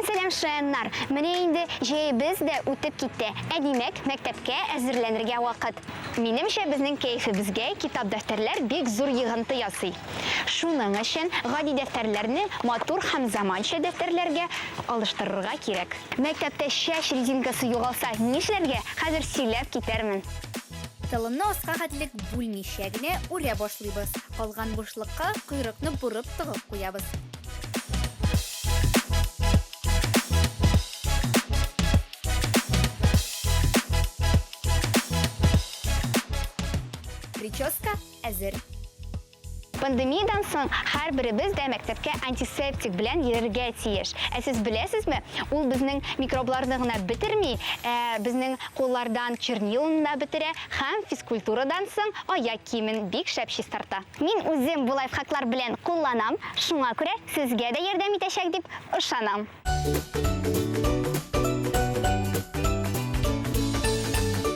Сәлем шаяннар. Менә инде җәебез дә үтеп китте. Димәк, мәктәпкә әзерләнергә вакыт. Минемчә, безнең кәефебезгә китап дәфтәрләр бик зур йыгынты ясый. Шуның өчен гади дәфтәрләрне матур һәм заманча дәфтәрләргә алыштырырга кирәк. Мәктәптә шәч резинкасы югалса, нишләргә? Хәзер сөйләп китәрмен. Тылымны аска хәтлек бүлмичә генә үрә башлыйбыз. Калган бушлыкка койрыкны бурып тыгып куябыз. Прическа әзер. Пандемиядан соң һәрберебез дә мәктәпкә антисептик белән йөрергә тиеш. Сез беләсезме, ул безнең микробларны гына битерми, безнең куллардан черниланы да битерә һәм физкультурадан соң аяк киемен бик шәп чистарта. Мин үзем бу лайфхаклар белән кулланам, шуңа күрә сезгә дә ярдәм итәчәк дип ышанам.